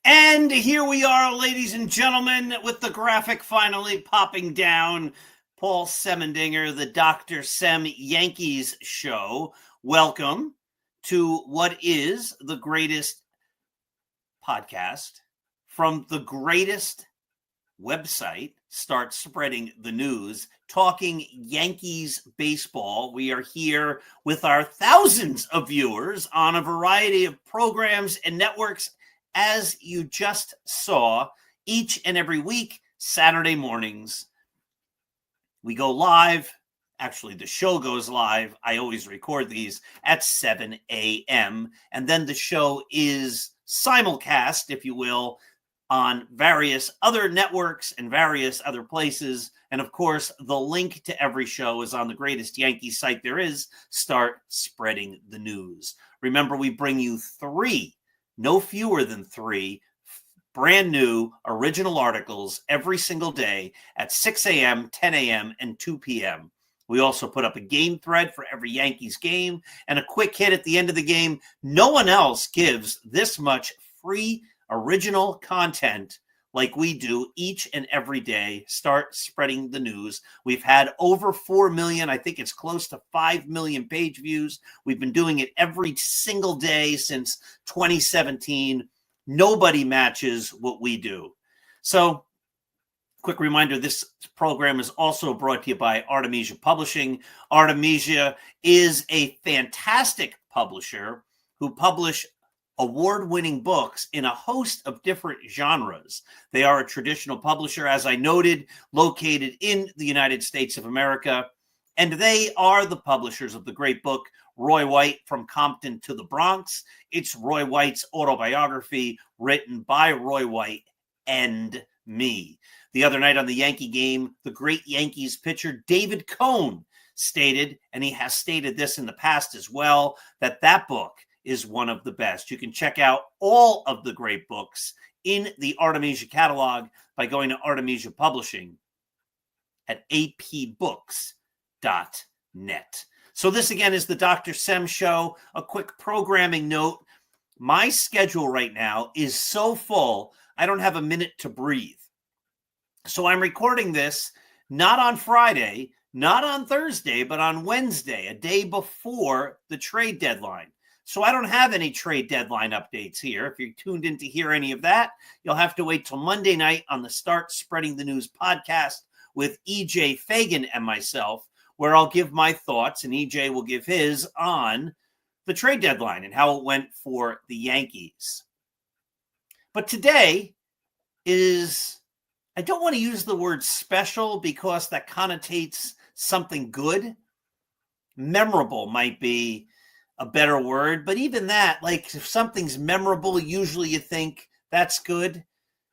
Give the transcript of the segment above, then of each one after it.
And here we are, ladies and gentlemen, with the graphic finally popping down. Paul Semendinger, the Dr. Sem Yankees Show. Welcome to what is the greatest podcast from the greatest website. Start spreading the news, talking Yankees baseball. We are here with our thousands of viewers on a variety of programs and networks. As you just saw, each and every week, Saturday mornings, we go live. Actually, the show goes live. I always record these at 7 a.m. And then the show is simulcast, if you will, on various other networks and various other places. And of course, the link to every show is on the greatest Yankees site there is. Start spreading the news. Remember, we bring you no fewer than 3 brand new original articles every single day at 6 a.m., 10 a.m., and 2 p.m. We also put up a game thread for every Yankees game and a quick hit at the end of the game. No one else gives this much free original content like we do each and every day. Start spreading the news. We've had over 4 million. I think it's close to 5 million page views. We've been doing it every single day since 2017. Nobody matches what we do. So, quick reminder, this program is also brought to you by Artemisia Publishing. Artemisia is a fantastic publisher who publish award-winning books in a host of different genres. They are a traditional publisher, as I noted, located in the United States of America, and they are the publishers of the great book, Roy White, From Compton to the Bronx. It's Roy White's autobiography written by Roy White and me. The other night on the Yankee game, the great Yankees pitcher David Cone stated, and he has stated this in the past as well, that book is one of the best. You can check out all of the great books in the Artemisia catalog by going to Artemisia Publishing at apbooks.net. So this again is the Dr. Sem Show. A quick programming note. My schedule right now is so full, I don't have a minute to breathe. So I'm recording this not on Friday, not on Thursday, but on Wednesday, a day before the trade deadline. So I don't have any trade deadline updates here. If you're tuned in to hear any of that, you'll have to wait till Monday night on the Start Spreading the News podcast with EJ Fagan and myself, where I'll give my thoughts and EJ will give his on the trade deadline and how it went for the Yankees. But today is, I don't want to use the word special because that connotates something good. Memorable might be a better word, but even that, like if something's memorable, usually you think that's good.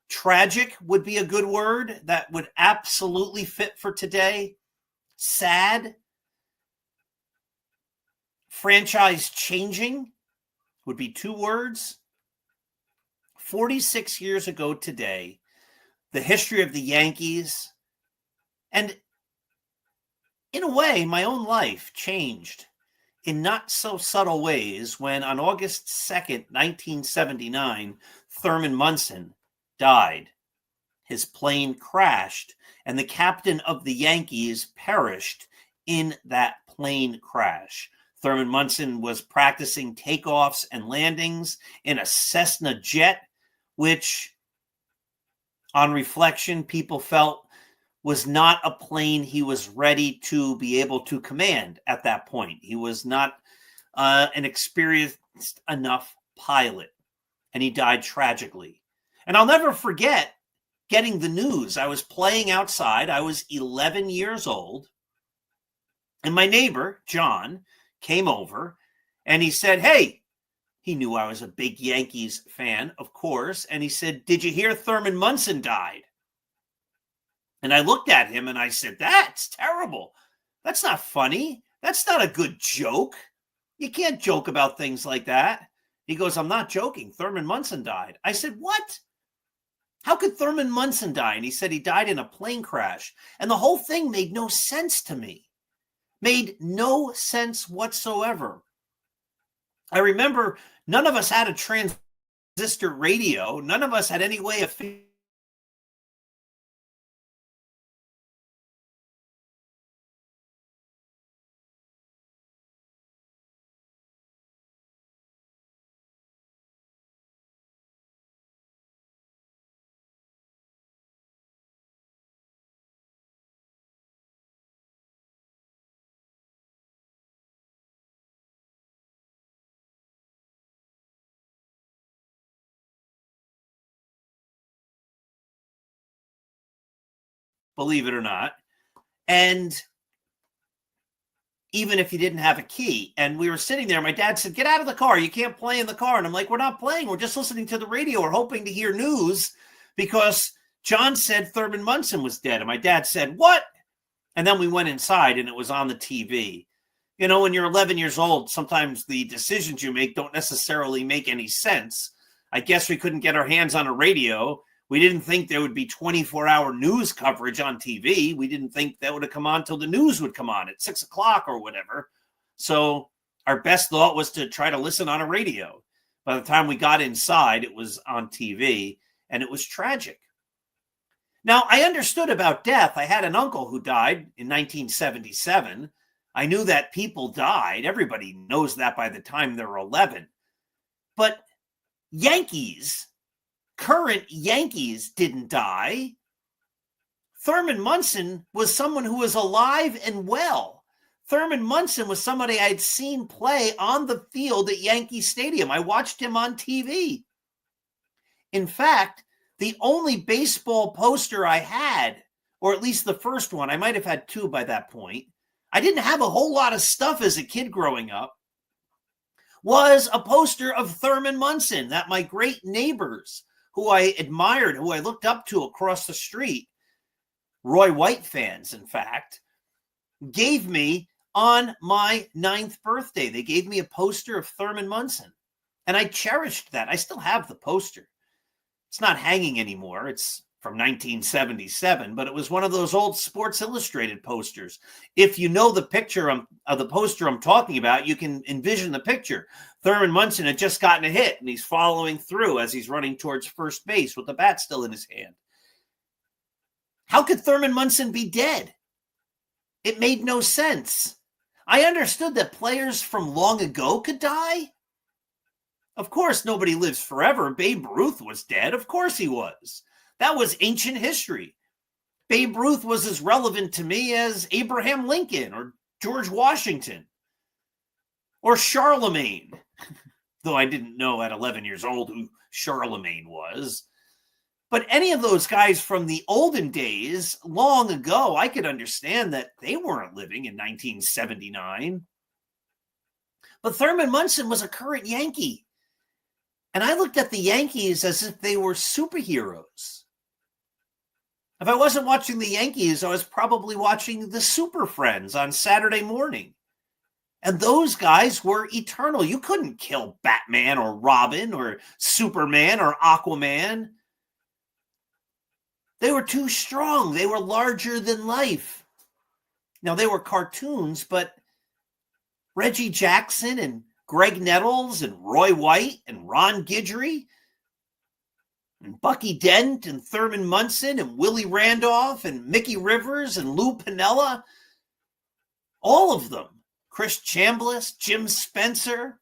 Tragic would be a good word that would absolutely fit for today. Sad. Franchise changing would be 2 words. 46 years ago today, the history of the Yankees, and in a way, my own life changed in not so subtle ways when on August 2nd, 1979, Thurman Munson died. His plane crashed, and the captain of the Yankees perished in that plane crash. Thurman Munson was practicing takeoffs and landings in a Cessna jet, which, on reflection, people felt was not a plane he was ready to be able to command at that point. He was not an experienced enough pilot, and he died tragically. And I'll never forget getting the news. I was playing outside. I was 11 years old, and my neighbor, John, came over, and he said, hey, he knew I was a big Yankees fan, of course, and he said, did you hear Thurman Munson died? And I looked at him and I said, that's terrible. That's not funny. That's not a good joke. You can't joke about things like that. He goes, I'm not joking. Thurman Munson died. I said, what? How could Thurman Munson die? And he said he died in a plane crash. And the whole thing made no sense to me. Made no sense whatsoever. I remember none of us had a transistor radio. None of us had any way of believe it or not. And even if you didn't have a key, and we were sitting there, my dad said, "Get out of the car. You can't play in the car." And I'm like, "We're not playing. We're just listening to the radio. We're hoping to hear news because John said Thurman Munson was dead." And my dad said, "What?" And then we went inside and it was on the TV. You know, when you're 11 years old, sometimes the decisions you make don't necessarily make any sense. I guess we couldn't get our hands on a radio. We didn't think there would be 24-hour news coverage on TV. We didn't think that would have come on till the news would come on at 6 o'clock or whatever. So our best thought was to try to listen on a radio. By the time we got inside, it was on TV, and it was tragic. Now, I understood about death. I had an uncle who died in 1977. I knew that people died. Everybody knows that by the time they're 11. But Yankees, current Yankees, didn't die. Thurman Munson was someone who was alive and well. Thurman Munson was somebody I'd seen play on the field at Yankee Stadium. I watched him on TV. In fact, the only baseball poster I had, or at least the first one, I might have had two by that point, I didn't have a whole lot of stuff as a kid growing up, was a poster of Thurman Munson that my great neighbors, who I admired, who I looked up to across the street, Roy White fans, in fact, gave me on my 9th birthday. They gave me a poster of Thurman Munson, and I cherished that. I still have the poster. It's not hanging anymore. It's from 1977, but it was one of those old Sports Illustrated posters. If you know the picture of the poster I'm talking about, you can envision the picture. Thurman Munson had just gotten a hit, and he's following through as he's running towards first base with the bat still in his hand. How could Thurman Munson be dead? It made no sense. I understood that players from long ago could die. Of course, nobody lives forever. Babe Ruth was dead. Of course he was. That was ancient history. Babe Ruth was as relevant to me as Abraham Lincoln or George Washington or Charlemagne, though I didn't know at 11 years old who Charlemagne was. But any of those guys from the olden days, long ago, I could understand that they weren't living in 1979. But Thurman Munson was a current Yankee. And I looked at the Yankees as if they were superheroes. If I wasn't watching the Yankees, I was probably watching the Super Friends on Saturday morning. And those guys were eternal. You couldn't kill Batman or Robin or Superman or Aquaman. They were too strong. They were larger than life. Now, they were cartoons, but Reggie Jackson and Greg Nettles and Roy White and Ron Guidry and Bucky Dent and Thurman Munson and Willie Randolph and Mickey Rivers and Lou Piniella, all of them, Chris Chambliss, Jim Spencer,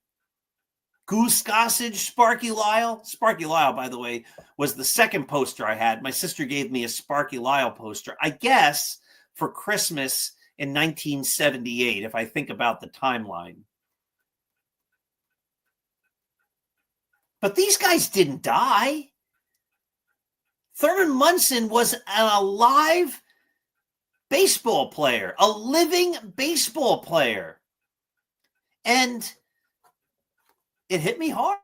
Goose Gossage, Sparky Lyle. Sparky Lyle, by the way, was the second poster I had. My sister gave me a Sparky Lyle poster, I guess, for Christmas in 1978, if I think about the timeline. But these guys didn't die. Thurman Munson was an alive baseball player, a living baseball player. And it hit me hard.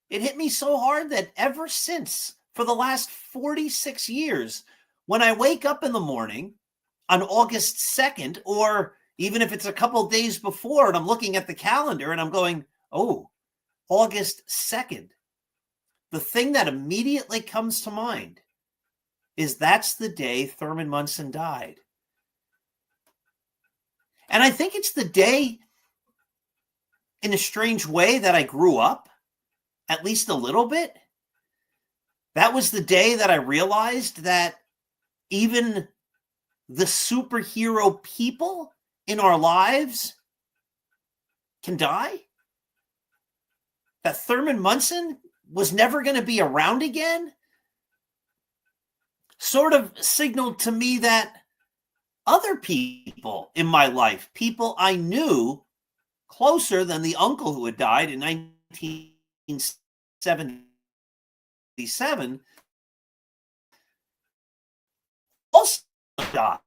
It hit me so hard that ever since, for the last 46 years, when I wake up in the morning on August 2nd, or even if it's a couple of days before, and I'm looking at the calendar and I'm going, oh, August 2nd, the thing that immediately comes to mind is that's the day Thurman Munson died. And I think it's the day, in a strange way, that I grew up. at least a little bit, that was the day that I realized that even the superhero people in our lives can die. That Thurman Munson was never going to be around again sort of signaled to me that other people in my life, people I knew closer than the uncle who had died in 1977, also died.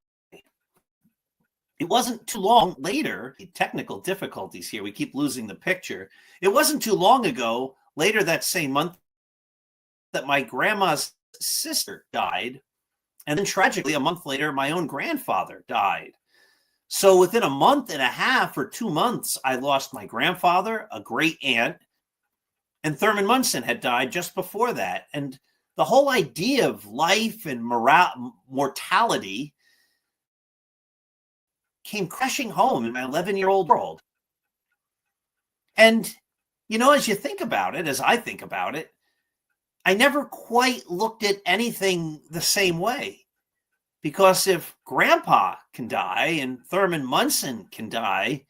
It wasn't too long later, technical difficulties here, we keep losing the picture. It wasn't too long ago, later that same month, that my grandma's sister died. And then tragically, a month later, my own grandfather died. So within a month and a half or 2 months, I lost my grandfather, a great aunt, and Thurman Munson had died just before that. And the whole idea of life and mortality came crashing home in my 11-year-old world. And, you know, as you think about it, as I think about it, I never quite looked at anything the same way. Because if Grandpa can die and Thurman Munson can die,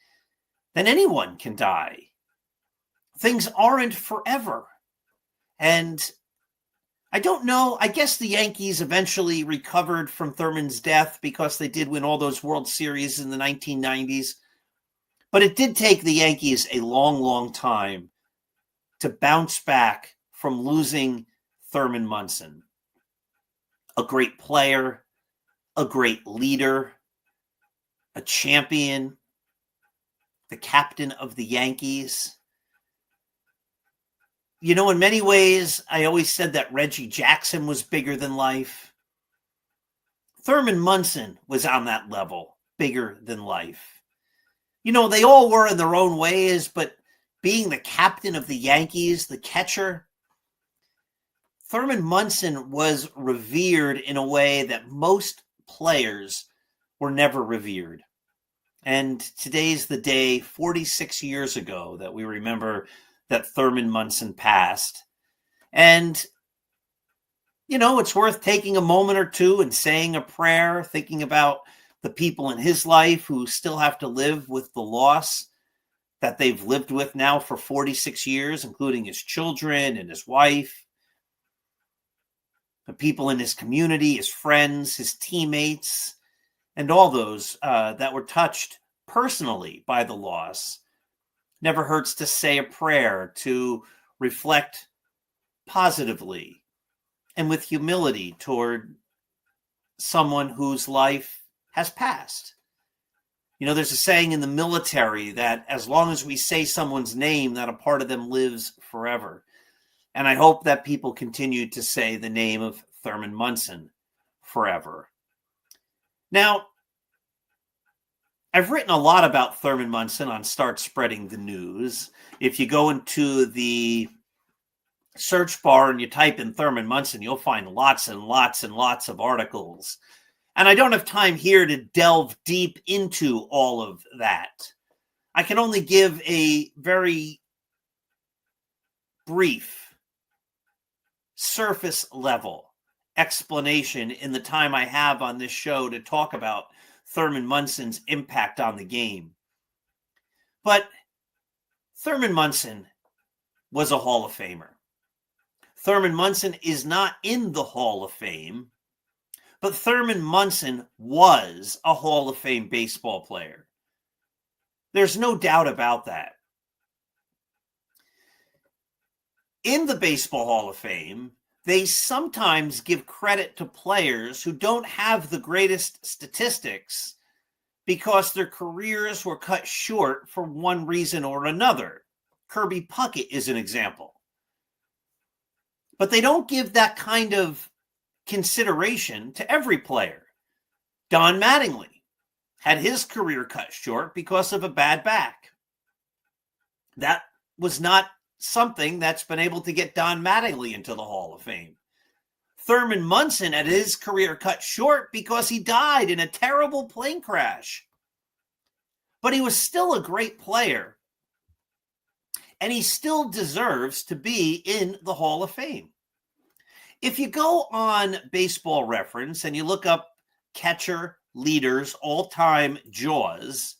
then anyone can die. Things aren't forever. And I don't know. I guess the Yankees eventually recovered from Thurman's death because they did win all those World Series in the 1990s. But it did take the Yankees a long, long time to bounce back from losing Thurman Munson. A great player, a great leader, a champion, the captain of the Yankees. You know, in many ways, I always said that Reggie Jackson was bigger than life. Thurman Munson was on that level, bigger than life. You know, they all were in their own ways, but being the captain of the Yankees, the catcher, Thurman Munson was revered in a way that most players were never revered. And today's the day, 46 years ago, that we remember that Thurman Munson passed. And, you know, it's worth taking a moment or two and saying a prayer, thinking about the people in his life who still have to live with the loss that they've lived with now for 46 years, including his children and his wife, the people in his community, his friends, his teammates, and all those that were touched personally by the loss. Never hurts to say a prayer, to reflect positively and with humility toward someone whose life has passed. You know, there's a saying in the military that as long as we say someone's name, that a part of them lives forever. And I hope that people continue to say the name of Thurman Munson forever. Now, I've written a lot about Thurman Munson on Start Spreading the News. If you go into the search bar and you type in Thurman Munson, you'll find lots and lots and lots of articles. And I don't have time here to delve deep into all of that. I can only give a very brief, surface level explanation in the time I have on this show to talk about Thurman Munson's impact on the game. But Thurman Munson was a Hall of Famer. Thurman Munson is not in the Hall of Fame, but Thurman Munson was a Hall of Fame baseball player. There's no doubt about that. In the Baseball Hall of Fame, they sometimes give credit to players who don't have the greatest statistics because their careers were cut short for one reason or another. Kirby Puckett is an example. But they don't give that kind of consideration to every player. Don Mattingly had his career cut short because of a bad back. That was not something that's been able to get Don Mattingly into the Hall of Fame. Thurman Munson had his career cut short because he died in a terrible plane crash. But he was still a great player. and he still deserves to be in the Hall of Fame. If you go on Baseball Reference and you look up catcher leaders all-time Jaws,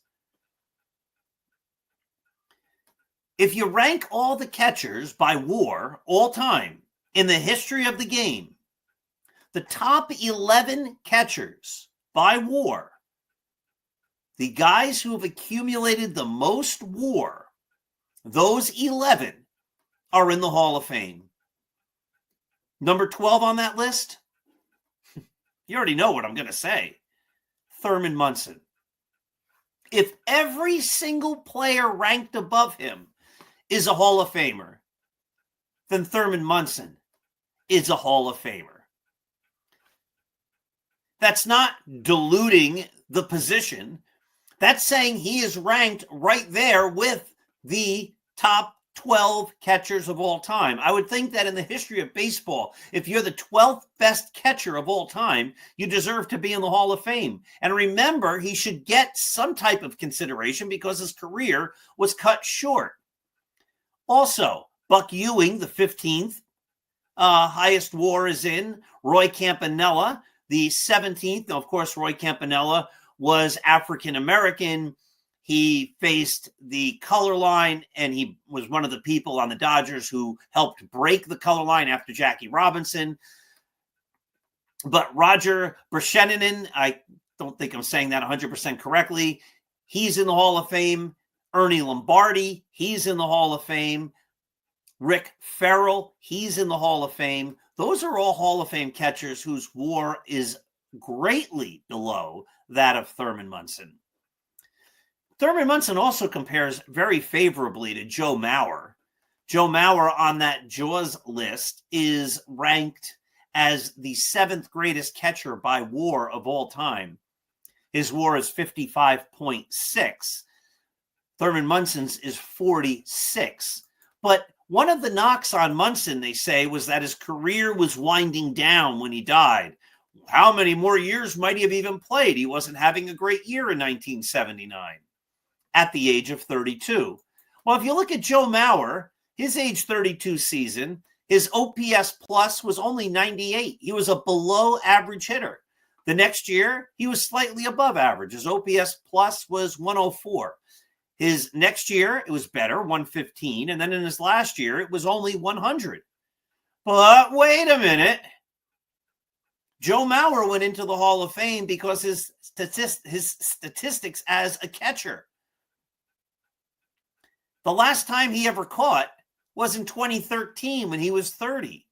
if you rank all the catchers by WAR all time in the history of the game, the top 11 catchers by WAR, the guys who have accumulated the most WAR, those 11 are in the Hall of Fame. Number 12 on that list, you already know what I'm going to say, Thurman Munson. If every single player ranked above him is a Hall of Famer, then Thurman Munson is a Hall of Famer. That's not diluting the position. That's saying he is ranked right there with the top 12 catchers of all time. I would think that in the history of baseball, if you're the 12th best catcher of all time, you deserve to be in the Hall of Fame. And remember, he should get some type of consideration because his career was cut short. Also, Buck Ewing, the 15th highest WAR is in. Roy Campanella, the 17th. Now, of course, Roy Campanella was African-American. He faced the color line, and he was one of the people on the Dodgers who helped break the color line after Jackie Robinson. But Roger Brashenin, I don't think I'm saying that 100% correctly. He's in the Hall of Fame. Ernie Lombardi, he's in the Hall of Fame. Rick Farrell, he's in the Hall of Fame. Those are all Hall of Fame catchers whose WAR is greatly below that of Thurman Munson. Thurman Munson also compares very favorably to Joe Mauer. Joe Mauer on that Jaws list is ranked as the 7th greatest catcher by WAR of all time. His WAR is 55.6. Thurman Munson's is 46. But one of the knocks on Munson, they say, was that his career was winding down when he died. How many more years might he have even played? He wasn't having a great year in 1979 at the age of 32. Well, if you look at Joe Mauer, his age 32 season, his OPS plus was only 98. He was a below average hitter. The next year, he was slightly above average. His OPS plus was 104. His next year, it was better, 115. And then in his last year, it was only 100. But wait a minute. Joe Mauer went into the Hall of Fame because his statistics as a catcher. The last time he ever caught was in 2013 when he was 30.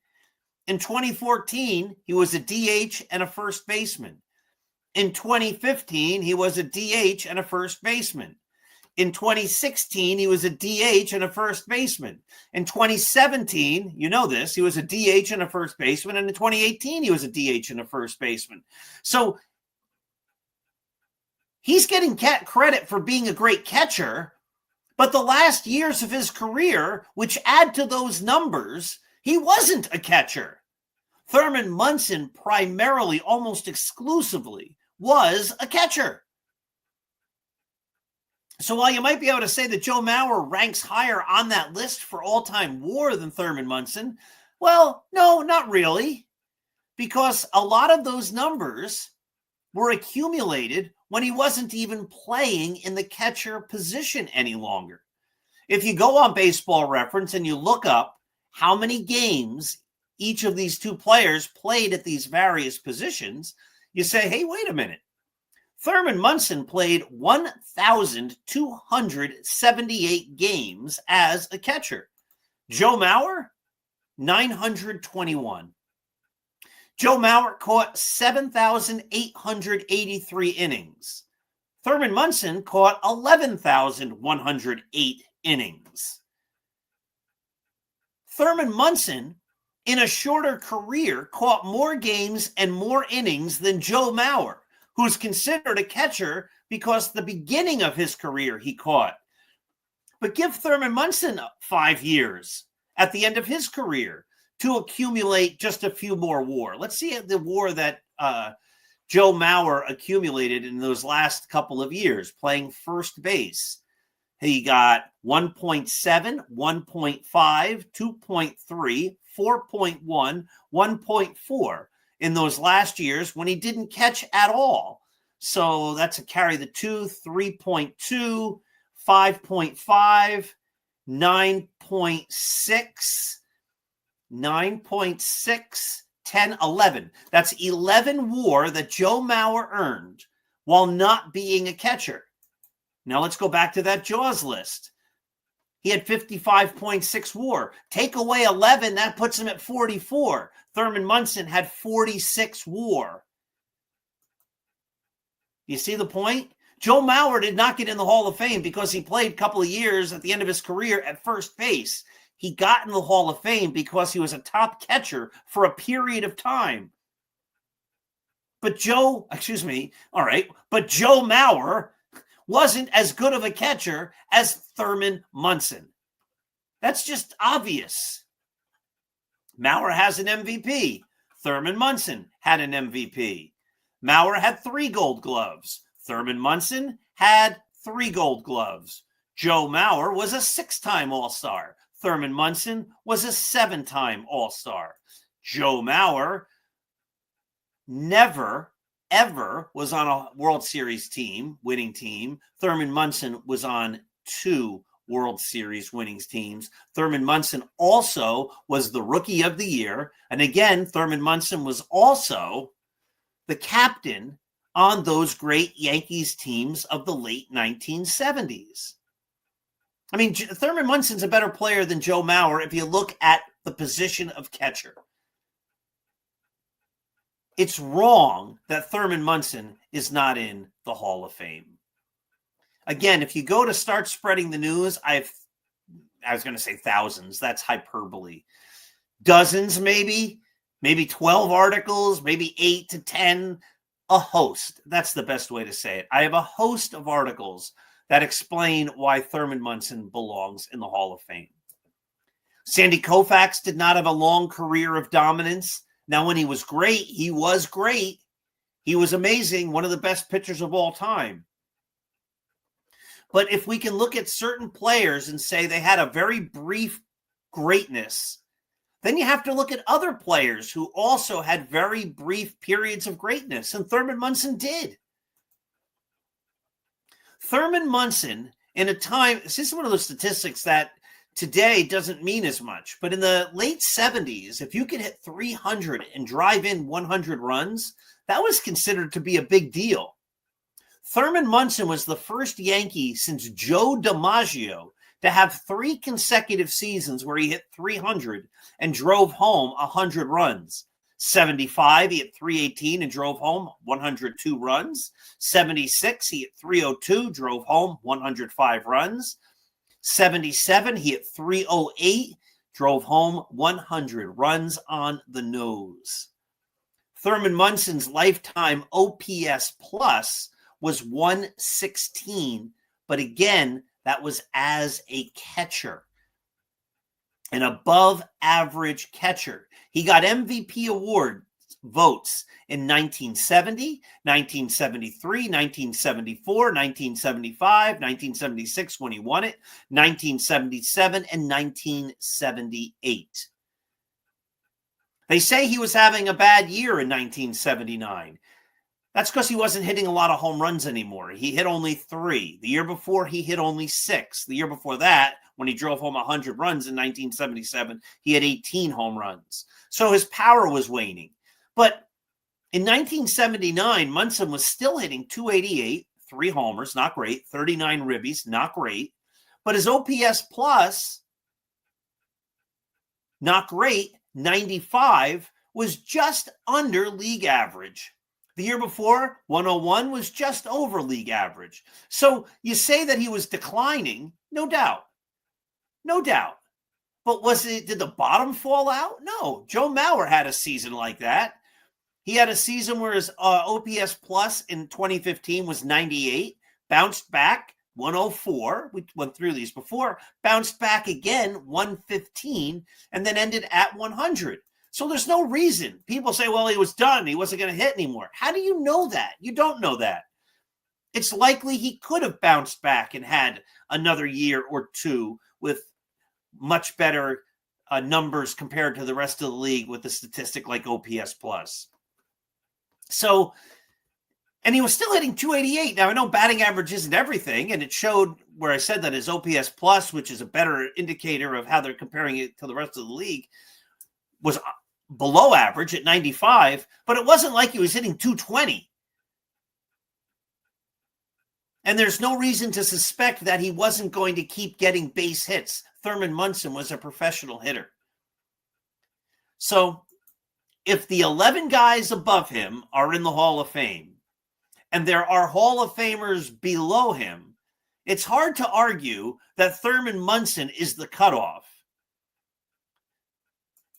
In 2014, he was a DH and a first baseman. In 2015, he was a DH and a first baseman. In 2016, he was a DH and a first baseman. In 2017, you know this, he was a DH and a first baseman. And in 2018, he was a DH and a first baseman. So he's getting credit for being a great catcher, but the last years of his career, which add to those numbers, he wasn't a catcher. Thurman Munson primarily, almost exclusively, was a catcher. So while you might be able to say that Joe Mauer ranks higher on that list for all-time WAR than Thurman Munson, well, no, not really, because a lot of those numbers were accumulated when he wasn't even playing in the catcher position any longer. If you go on Baseball Reference and you look up how many games each of these two players played at these various positions, you say, hey, wait a minute. Thurman Munson played 1,278 games as a catcher. Joe Mauer, 921. Joe Mauer caught 7,883 innings. Thurman Munson caught 11,108 innings. Thurman Munson, in a shorter career, caught more games and more innings than Joe Mauer, who's considered a catcher because the beginning of his career he caught. But give Thurman Munson 5 years at the end of his career to accumulate just a few more WAR. Let's see the WAR that Joe Mauer accumulated in those last couple of years playing first base. He got 1.7, 1.5, 2.3, 4.1, 1.4 in those last years when he didn't catch at all. So that's a carry the 2, 3.2, 5.5, 9.6, 9.6, 10, 11. That's 11 WAR that Joe Mauer earned while not being a catcher. Now let's go back to that Jaws list. He had 55.6 WAR. Take away 11, that puts him at 44. Thurman Munson had 46 WAR. You see the point? Joe Mauer did not get in the Hall of Fame because he played a couple of years at the end of his career at first base. He got in the Hall of Fame because he was a top catcher for a period of time. But Joe Mauer wasn't as good of a catcher as Thurman Munson. That's just obvious. Mauer has an MVP. Thurman Munson had an MVP. Mauer had 3 Gold Gloves. Thurman Munson had 3 Gold Gloves. Joe Mauer was a 6-time All-Star. Thurman Munson was a 7-time All-Star. Joe Mauer never, ever was on a World Series winning team. Thurman Munson was on 2 World Series winning teams. Thurman Munson also was the Rookie of the Year. And again, Thurman Munson was also the captain on those great Yankees teams of the late 1970s. I mean, Thurman Munson's a better player than Joe Mauer if you look at the position of catcher. It's wrong that Thurman Munson is not in the Hall of Fame. Again, if you go to start spreading the news, I was going to say thousands. That's hyperbole. Dozens, maybe 12 articles, maybe 8 to 10, a host. That's the best way to say it. I have a host of articles that explain why Thurman Munson belongs in the Hall of Fame. Sandy Koufax did not have a long career of dominance. Now, when he was great, he was great. He was amazing, one of the best pitchers of all time. But if we can look at certain players and say they had a very brief greatness, then you have to look at other players who also had very brief periods of greatness, and Thurman Munson did. Thurman Munson, in a time, this is one of those statistics that today doesn't mean as much, but in the late 70s, if you could hit 300 and drive in 100 runs, that was considered to be a big deal. Thurman Munson was the first Yankee since Joe DiMaggio to have 3 consecutive seasons where he hit 300 and drove home 100 runs. 75, he hit 318 and drove home 102 runs. 76, he hit 302, drove home 105 runs. 77, he hit 308, drove home 100 runs on the nose. Thurman Munson's lifetime OPS plus was 116, but again, that was as a catcher, an above average catcher. He got MVP award votes in 1970, 1973, 1974, 1975, 1976 when he won it, 1977, and 1978. They say he was having a bad year in 1979. That's because he wasn't hitting a lot of home runs anymore. He hit only 3. The year before, he hit only 6. The year before that, when he drove home 100 runs in 1977, he had 18 home runs. So his power was waning. But in 1979, Munson was still hitting 288, 3 homers, not great, 39 ribbies, not great. But his OPS plus, not great, 95, was just under league average. The year before, 101 was just over league average. So you say that he was declining, no doubt. No doubt. But did the bottom fall out? No. Joe Mauer had a season like that. He had a season where his OPS plus in 2015 was 98, bounced back 104. We went through these before. Bounced back again 115, and then ended at 100. So there's no reason. People say, well, he was done. He wasn't going to hit anymore. How do you know that? You don't know that. it's likely he could have bounced back and had another year or two with much better numbers compared to the rest of the league with a statistic like OPS plus. So, and he was still hitting 288. Now, I know batting average isn't everything, and it showed where I said that his OPS plus, which is a better indicator of how they're comparing it to the rest of the league, was below average at 95, but it wasn't like he was hitting 220. And there's no reason to suspect that he wasn't going to keep getting base hits. Thurman Munson was a professional hitter. So if the 11 guys above him are in the Hall of Fame, and there are Hall of Famers below him, it's hard to argue that Thurman Munson is the cutoff.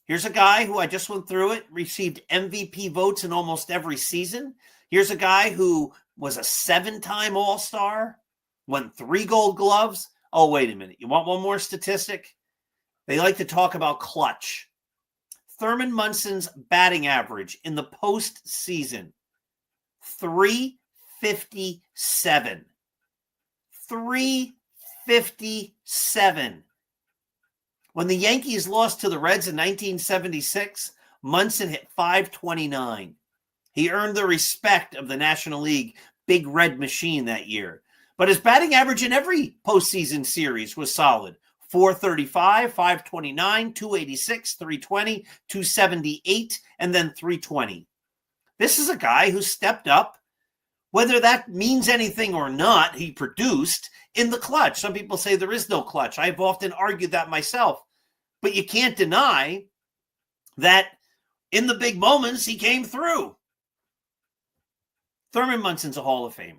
Here's a guy who I just went through it, received MVP votes in almost every season. Here's a guy who was a 7-time All-Star, won 3 Gold Gloves. Oh, wait a minute. You want one more statistic? They like to talk about clutch. Thurman Munson's batting average in the postseason, 357. 357. When the Yankees lost to the Reds in 1976, Munson hit 529. He earned the respect of the National League Big Red Machine that year. But his batting average in every postseason series was solid. 435, 529, 286, 320, 278, and then 320. This is a guy who stepped up. Whether that means anything or not, he produced in the clutch. Some people say there is no clutch. I've often argued that myself. But you can't deny that in the big moments, he came through. Thurman Munson's a Hall of Famer.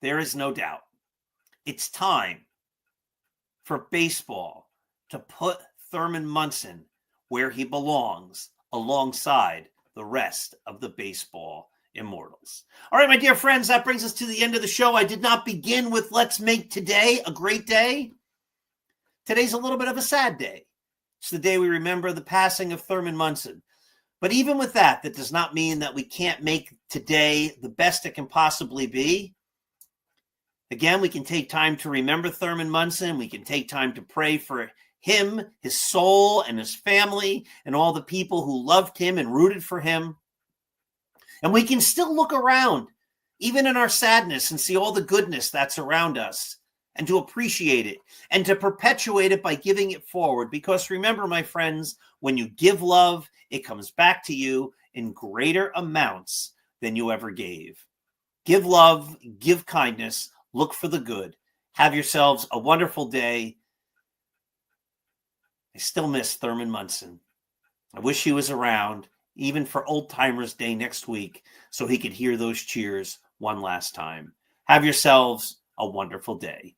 There is no doubt. It's time for baseball to put Thurman Munson where he belongs alongside the rest of the baseball immortals. All right, my dear friends, that brings us to the end of the show. I did not begin with let's make today a great day. Today's a little bit of a sad day. It's the day we remember the passing of Thurman Munson. But even with that, that does not mean that we can't make today the best it can possibly be. Again, we can take time to remember Thurman Munson. We can take time to pray for him, his soul, and his family, and all the people who loved him and rooted for him. And we can still look around, even in our sadness, and see all the goodness that's around us, and to appreciate it, and to perpetuate it by giving it forward. Because remember, my friends, when you give love, it comes back to you in greater amounts than you ever gave. Give love, give kindness, look for the good. Have yourselves a wonderful day. I still miss Thurman Munson. I wish he was around, even for Old Timers Day next week, so he could hear those cheers one last time. Have yourselves a wonderful day.